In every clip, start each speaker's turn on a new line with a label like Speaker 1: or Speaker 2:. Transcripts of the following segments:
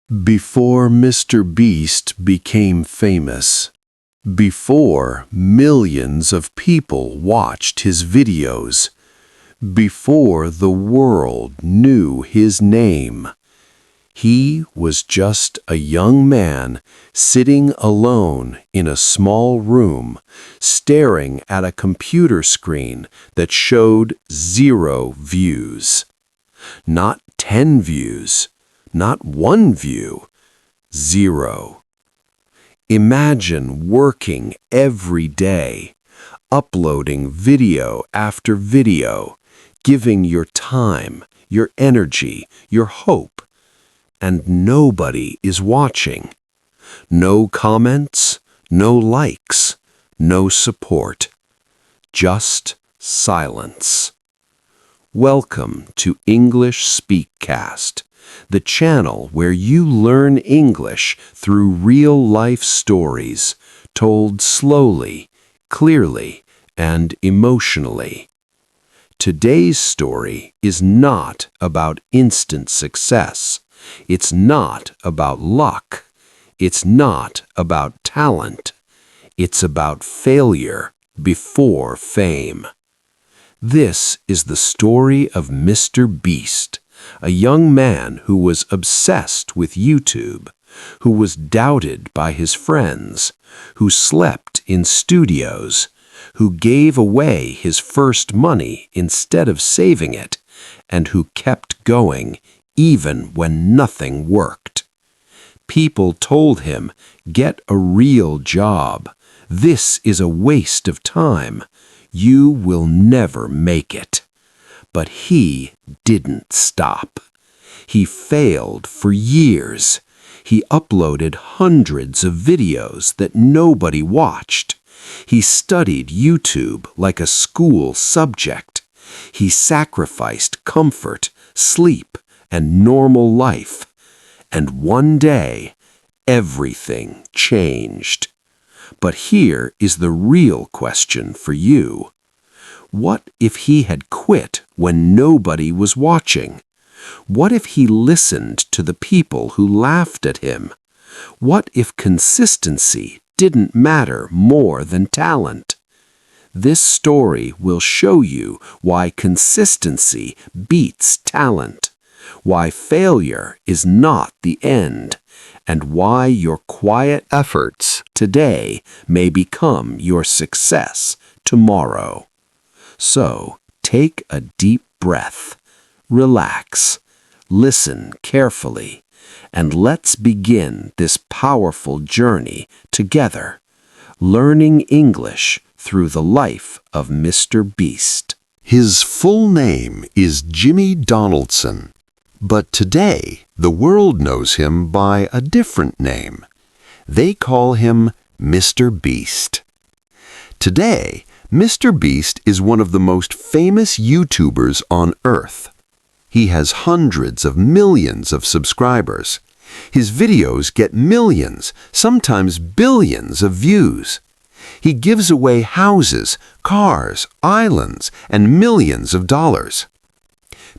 Speaker 1: Before Mr. Beast became famous, before millions of people watched his videos, before the world knew his name, he was just a young man sitting alone in a small room, staring at a computer screen that showed 0 views. Not 10 views, not 1 view, 0. Imagine working every day, uploading video after video, giving your time, your energy, your hope, and nobody is watching. No comments, no likes, no support. Just silence. Welcome to English Speakcast, the channel where you learn English through real-life stories, told slowly, clearly, and emotionally. Today's story is not about instant success. It's not about luck. It's not about talent. It's about failure before fame. This is the story of Mr. Beast, a young man who was obsessed with YouTube, who was doubted by his friends, who slept in studios, who gave away his first money instead of saving it, and who kept going even when nothing worked. People told him, "Get a real job. This is a waste of time. You will never make it." But he didn't stop. He failed for years. He uploaded hundreds of videos that nobody watched. He studied YouTube like a school subject. He sacrificed comfort, sleep, and normal life. And one day, everything changed. But here is the real question for you. What if he had quit when nobody was watching? What if he listened to the people who laughed at him? What if consistency didn't matter more than talent? This story will show you why consistency beats talent, why failure is not the end, and why your quiet efforts today may become your success tomorrow. So, take a deep breath, relax, listen carefully, and let's begin this powerful journey together, learning English through the life of Mr. Beast. His full name is Jimmy Donaldson, but today the world knows him by a different name. They call him Mr. Beast. Today, Mr. Beast is one of the most famous YouTubers on Earth. He has hundreds of millions of subscribers. His videos get millions, sometimes billions of views. He gives away houses, cars, islands, and millions of dollars.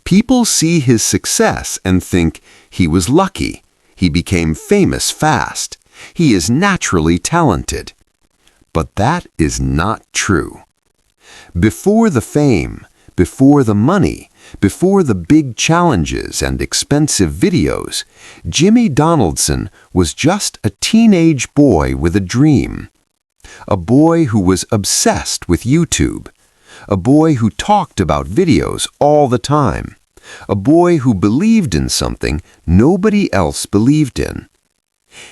Speaker 1: People see his success and think he was lucky. He became famous fast. He is naturally talented. But that is not true. Before the fame, before the money, before the big challenges and expensive videos, Jimmy Donaldson was just a teenage boy with a dream. A boy who was obsessed with YouTube. A boy who talked about videos all the time. A boy who believed in something nobody else believed in.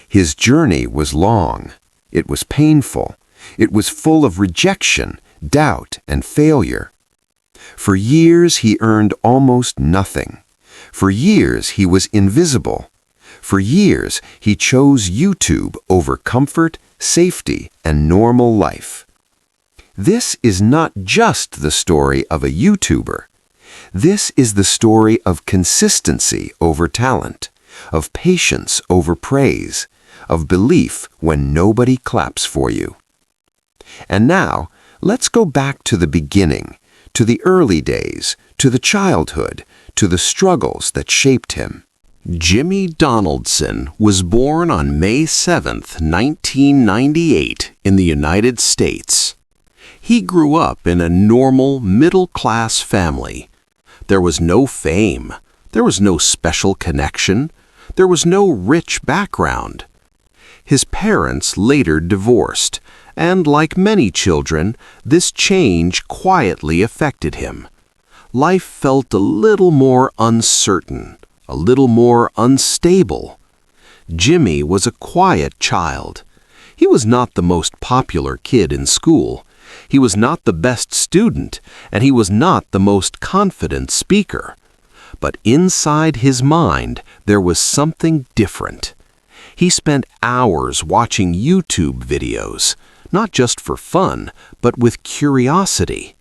Speaker 1: His journey was long. It was painful. It was full of rejection, doubt, and failure. For years he earned almost nothing. For years he was invisible. For years he chose YouTube over comfort, safety, and normal life. This is not just the story of a YouTuber. This is the story of consistency over talent, of patience over praise, of belief when nobody claps for you. And now, let's go back to the beginning, to the early days, to the childhood, to the struggles that shaped him. Jimmy Donaldson was born on May 7, 1998, in the United States. He grew up in a normal, middle-class family. There was no fame. There was no special connection. There was no rich background. His parents later divorced, and like many children, this change quietly affected him. Life felt a little more uncertain, a little more unstable. Jimmy was a quiet child. He was not the most popular kid in school. He was not the best student, and he was not the most confident speaker. But inside his mind, there was something different. He spent hours watching YouTube videos, not just for fun, but with curiosity.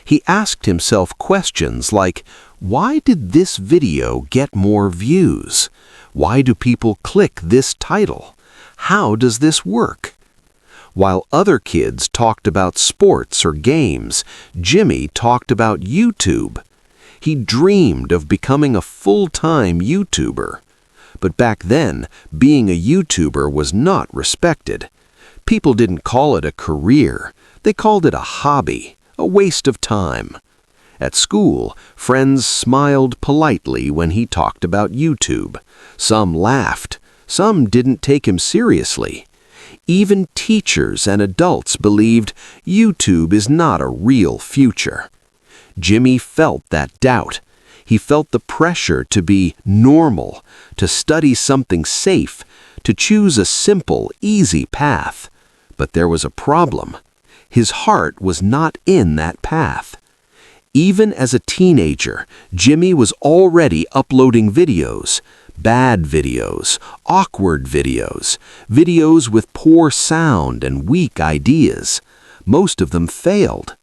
Speaker 1: He asked himself questions like, why did this video get more views? Why do people click this title? How does this work? While other kids talked about sports or games, Jimmy talked about YouTube. He dreamed of becoming a full-time YouTuber. But back then, being a YouTuber was not respected. People didn't call it a career. They called it a hobby, a waste of time. At school, friends smiled politely when he talked about YouTube. Some laughed. Some didn't take him seriously. Even teachers and adults believed YouTube is not a real future. Jimmy felt that doubt. He felt the pressure to be normal, to study something safe, to choose a simple, easy path. But there was a problem. His heart was not in that path. Even as a teenager, Jimmy was already uploading videos. Bad videos, awkward videos, videos with poor sound and weak ideas. Most of them failed.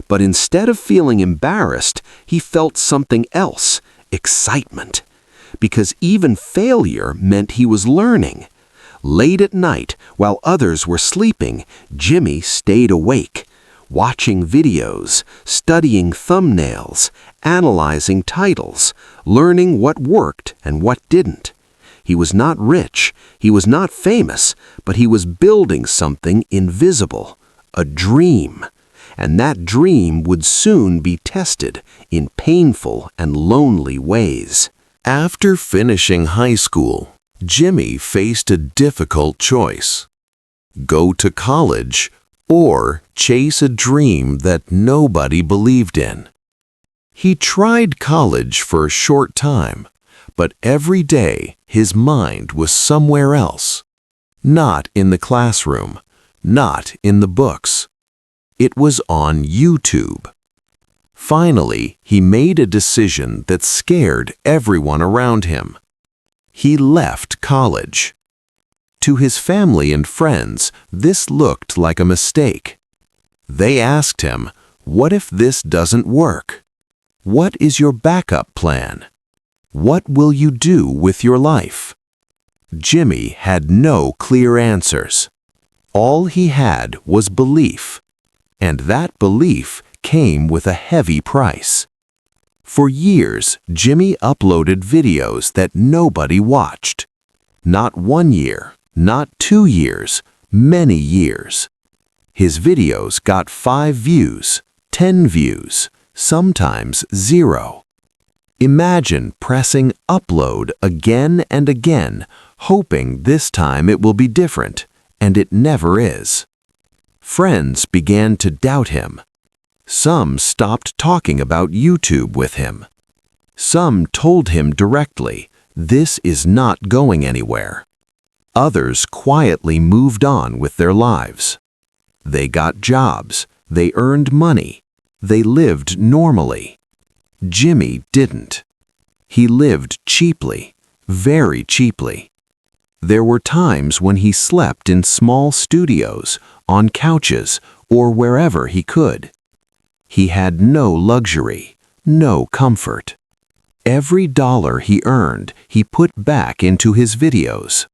Speaker 1: But instead of feeling embarrassed, he felt something else, excitement. Because even failure meant he was learning. Late at night, while others were sleeping, Jimmy stayed awake, watching videos, studying thumbnails, analyzing titles, learning what worked and what didn't. He was not rich, he was not famous, but he was building something invisible, a dream. And that dream would soon be tested in painful and lonely ways. After finishing high school, Jimmy faced a difficult choice: go to college or chase a dream that nobody believed in. He tried college for a short time, but every day his mind was somewhere else. Not in the classroom, not in the books. It was on YouTube. Finally, he made a decision that scared everyone around him. He left college. To his family and friends, this looked like a mistake. They asked him, "What if this doesn't work? What is your backup plan? What will you do with your life?" Jimmy had no clear answers. All he had was belief, and that belief came with a heavy price. For years, Jimmy uploaded videos that nobody watched. Not 1 year, not 2 years, many years. His videos got 5 views, 10 views, sometimes 0. Imagine pressing upload again and again, hoping this time it will be different, and it never is. Friends began to doubt him. Some stopped talking about YouTube with him. Some told him directly, "This is not going anywhere." Others quietly moved on with their lives. They got jobs, they earned money, they lived normally. Jimmy didn't. He lived cheaply, very cheaply. There were times when he slept in small studios, on couches, or wherever he could. He had no luxury, no comfort. Every dollar he earned, he put back into his videos.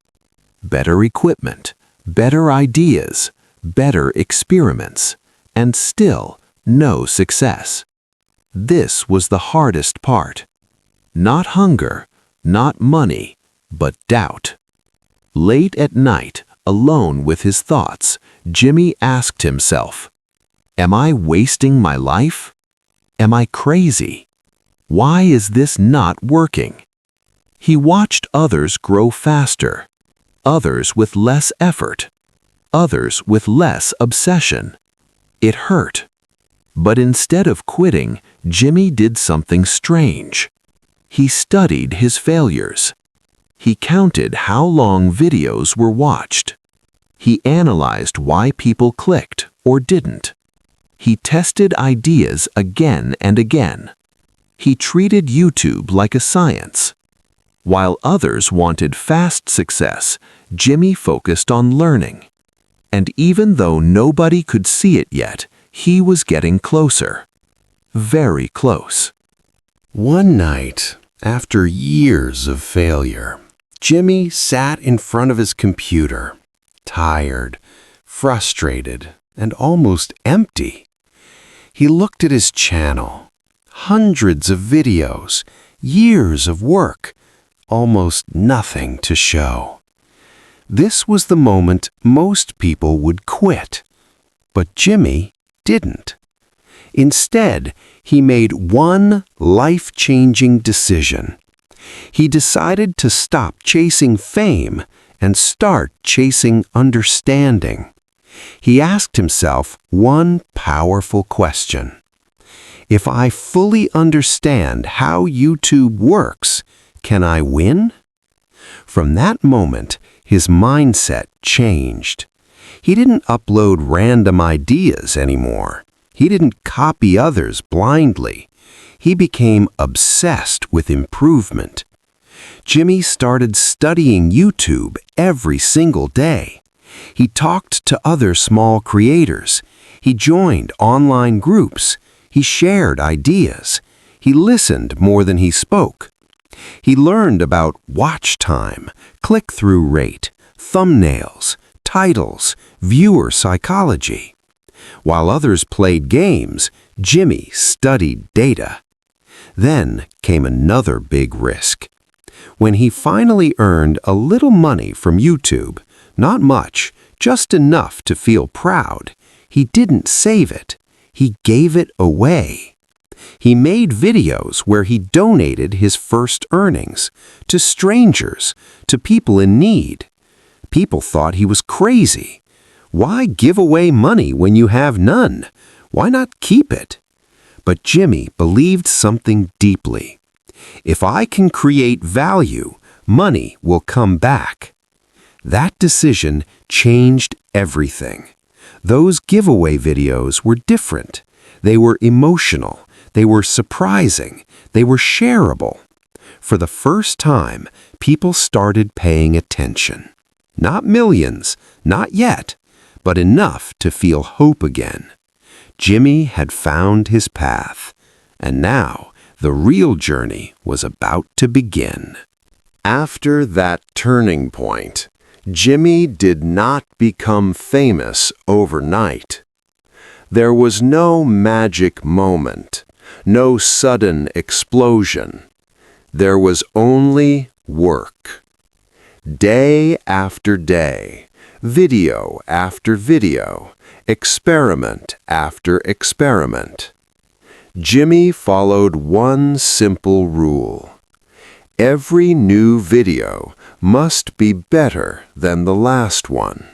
Speaker 1: Better equipment, better ideas, better experiments, and still no success. This was the hardest part. Not hunger,
Speaker 2: not money, but doubt. Late at night, alone with his thoughts, Jimmy asked himself, "Am I wasting my life? Am I crazy? Why is this not working?" He watched others grow faster, others with less effort, others with less obsession. It hurt. But instead of quitting, Jimmy did something strange. He studied his failures. He counted how long videos were watched. He analyzed why people clicked or didn't. He tested ideas again and again. He treated YouTube like a science. While others wanted fast success, Jimmy focused on learning. And even though nobody could see it yet, he was getting closer. Very close.
Speaker 1: One night, after years of failure, Jimmy sat in front of his computer, tired, frustrated, and almost empty. He looked at his channel. Hundreds of videos, years of work, almost nothing to show. This was the moment most people would quit. But Jimmy didn't. Instead, he made one life-changing decision. He decided to stop chasing fame and start chasing understanding. He asked himself one powerful question. If I fully understand how YouTube works, can I win? From that moment, his mindset changed. He didn't upload random ideas anymore. He didn't copy others blindly. He became obsessed with improvement. Jimmy started studying YouTube every single day. He talked to other small creators. He joined online groups. He shared ideas. He listened more than he spoke. He learned about watch time, click-through rate, thumbnails, titles, viewer psychology. While others played games, Jimmy studied data. Then came another big risk. When he finally earned a little money from YouTube, not much, just enough to feel proud, he didn't save it. He gave it away. He made videos where he donated his first earnings to strangers, to people in need. People thought he was crazy. Why give away money when you have none? Why not keep it? But Jimmy believed something deeply. If I can create value, money will come back. That decision changed everything. Those giveaway videos were different. They were emotional. They were surprising. They were shareable. For the first time, people started paying attention. Not millions, not yet, but enough to feel hope again. Jimmy had found his path, and now the real journey was about to begin. After that turning point, Jimmy did not become famous overnight. There was no magic moment, no sudden explosion. There was only work. Day after day, video after video, experiment after experiment. Jimmy followed one simple rule. Every new video must be better than the last one.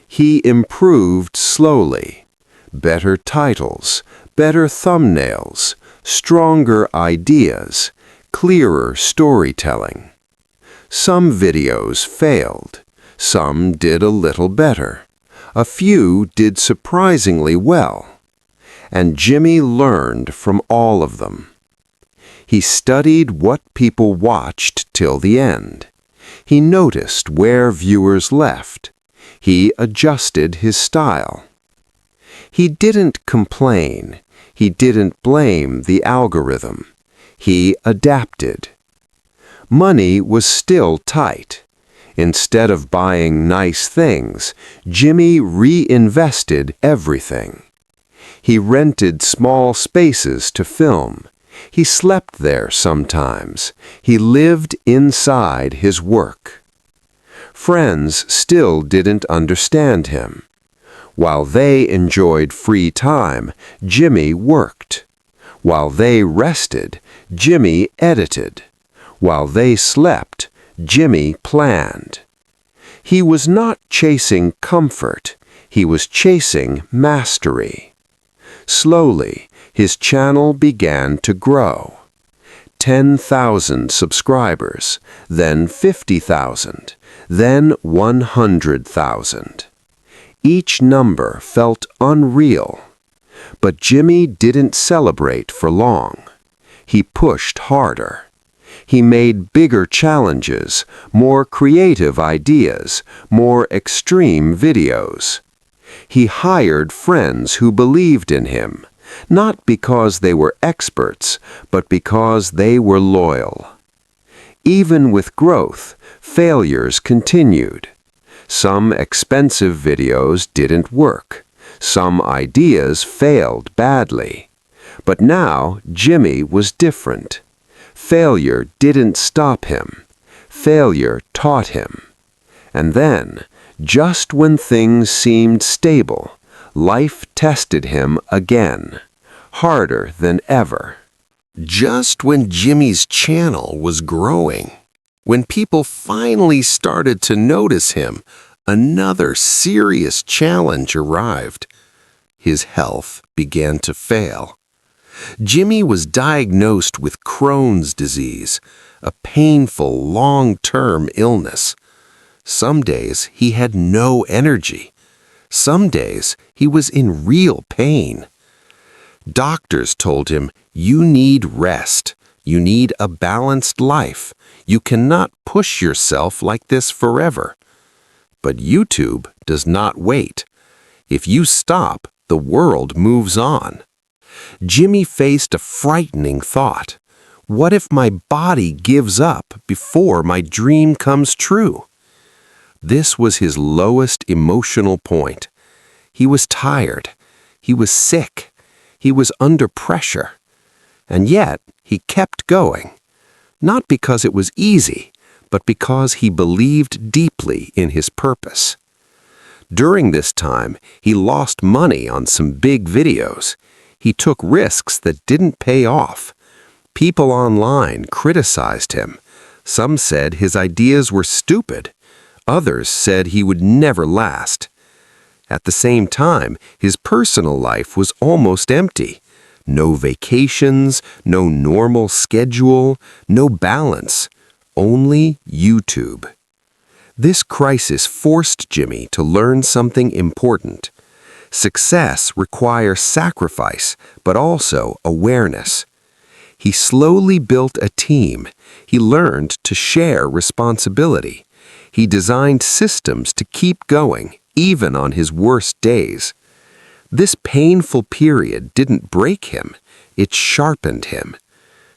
Speaker 1: He improved slowly. Better titles, better thumbnails, stronger ideas, clearer storytelling. Some videos failed. Some did a little better. A few did surprisingly well. And Jimmy learned from all of them. He studied what people watched till the end. He noticed where viewers left. He adjusted his style. He didn't complain. He didn't blame the algorithm. He adapted. Money was still tight. Instead of buying nice things, Jimmy reinvested everything. He rented small spaces to film. He slept there sometimes. He lived inside his work. Friends still didn't understand him. While they enjoyed free time, Jimmy worked. While they rested, Jimmy edited. While they slept, Jimmy planned. He was not chasing comfort. He was chasing mastery. Slowly, his channel began to grow. 10,000 subscribers, then 50,000, then 100,000. Each number felt unreal. But Jimmy didn't celebrate for long. He pushed harder. He made bigger challenges, more creative ideas, more extreme videos. He hired friends who believed in him, not because they were experts, but because they were loyal. Even with growth, failures continued. Some expensive videos didn't work. Some ideas failed badly. But now Jimmy was different. Failure didn't stop him. Failure taught him. And then, just when things seemed stable, life tested him again, harder than ever. Just when Jimmy's channel was growing, when people finally started to notice him, another serious challenge arrived. His health began to fail. Jimmy was diagnosed with Crohn's disease, a painful, long-term illness. Some days he had no energy. Some days he was in real pain. Doctors told him, "You need rest. You need a balanced life. You cannot push yourself like this forever." But YouTube does not wait. If you stop, the world moves on. Jimmy faced a frightening thought. What if my body gives up before my dream comes true? This was his lowest emotional point. He was tired. He was sick. He was under pressure. And yet, he kept going. Not because it was easy, but because he believed deeply in his purpose. During this time, he lost money on some big videos. He took risks that didn't pay off. People online criticized him. Some said his ideas were stupid. Others said he would never last. At the same time, his personal life was almost empty. No vacations, no normal schedule, no balance. Only YouTube. This crisis forced Jimmy to learn something important. Success requires sacrifice, but also awareness. He slowly built a team. He learned to share responsibility. He designed systems to keep going, even on his worst days. This painful period didn't break him, it sharpened him.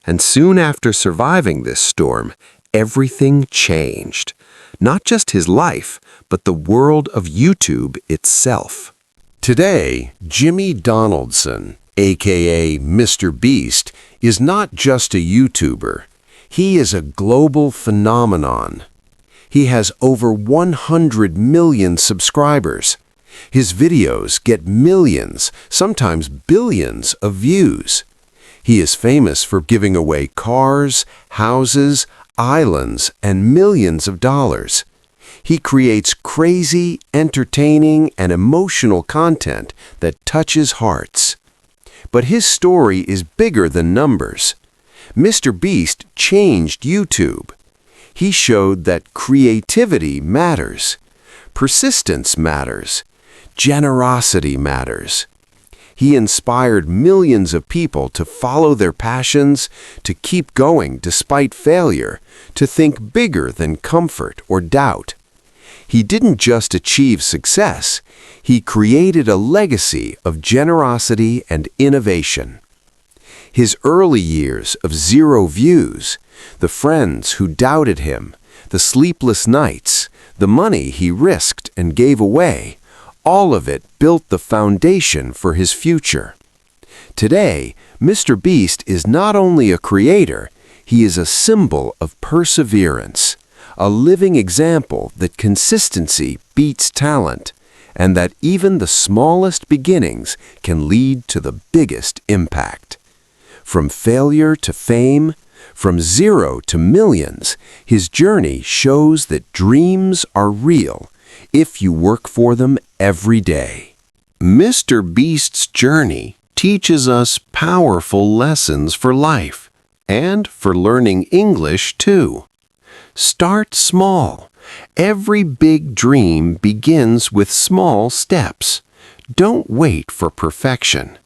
Speaker 1: And soon after surviving this storm, everything changed. Not just his life, but the world of YouTube itself. Today, Jimmy Donaldson, aka MrBeast, is not just a YouTuber. He is a global phenomenon. He has over 100 million subscribers. His videos get millions, sometimes billions of views. He is famous for giving away cars, houses, islands, and millions of dollars. He creates crazy, entertaining, and emotional content that touches hearts. But his story is bigger than numbers. MrBeast changed YouTube. He showed that creativity matters, persistence matters, generosity matters. He inspired millions of people to follow their passions, to keep going despite failure, to think bigger than comfort or doubt. He didn't just achieve success, he created a legacy of generosity and innovation. His early years of 0 views, the friends who doubted him, the sleepless nights, the money he risked and gave away, all of it built the foundation for his future. Today, Mr. Beast is not only a creator, he is a symbol of perseverance, a living example that consistency beats talent, and that even the smallest beginnings can lead to the biggest impact. From failure to fame, from zero to millions, his journey shows that dreams are real if you work for them every day. Mr. Beast's journey teaches us powerful lessons for life and for learning English too. Start small. Every big dream begins with small steps. Don't wait for perfection.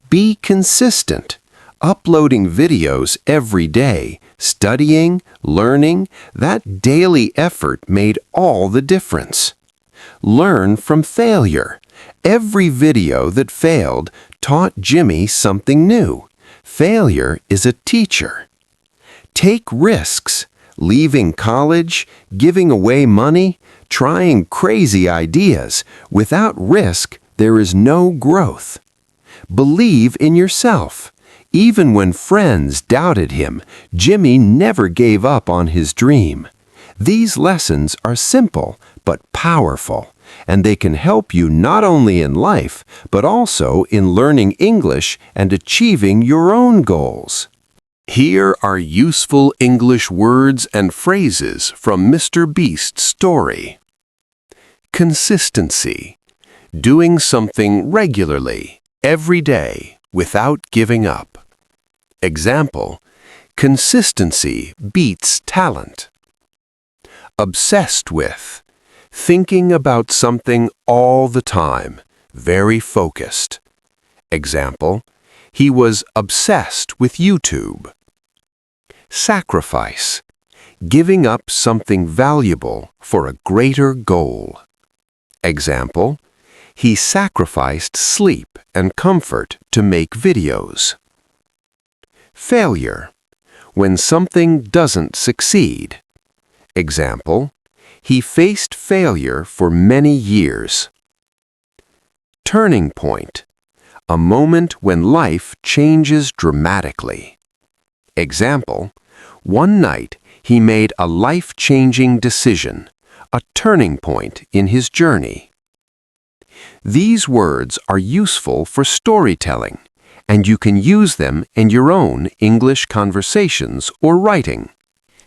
Speaker 1: Be consistent, uploading videos every day, studying, learning. That daily effort made all the difference. Learn from failure. Every video that failed taught Jimmy something new. Failure is a teacher. Take risks. Leaving college, giving away money, trying crazy ideas. Without risk, there is no growth. Believe in yourself. Even when friends doubted him, Jimmy never gave up on his dream. These lessons are simple but powerful, and they can help you not only in life, but also in learning English and achieving your own goals. Here are useful English words and phrases from Mr. Beast's story. Consistency. Doing something regularly, every day, without giving up. Example, consistency beats talent. Obsessed with. Thinking about something all the time, very focused. Example, he was obsessed with YouTube. Sacrifice. Giving up something valuable for a greater goal. Example, he sacrificed sleep and comfort to make videos. Failure. When something doesn't succeed. Example, he faced failure for many years. Turning point. A moment when life changes dramatically. Example, one night he made a life-changing decision, a turning point in his journey. These words are useful for storytelling, and you can use them in your own English conversations or writing.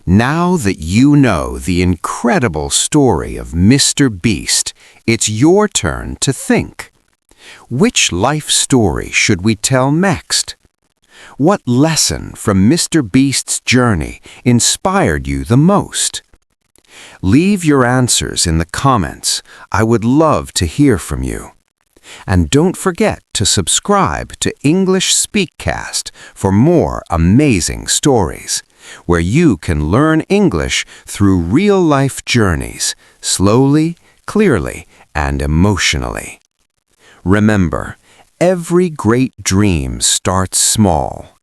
Speaker 1: Now that you know the incredible story of Mr. Beast, it's your turn to think. Which life story should we tell next? What lesson from Mr. Beast's journey inspired you the most? Leave your answers in the comments. I would love to hear from you. And don't forget to subscribe to English Speakcast for more amazing stories, where you can learn English through real-life journeys, slowly, clearly, and emotionally. Remember, every great dream starts small.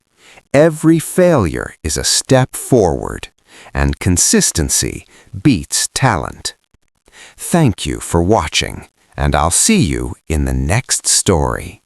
Speaker 1: Every failure is a step forward, and consistency beats talent. Thank you for watching, and I'll see you in the next story.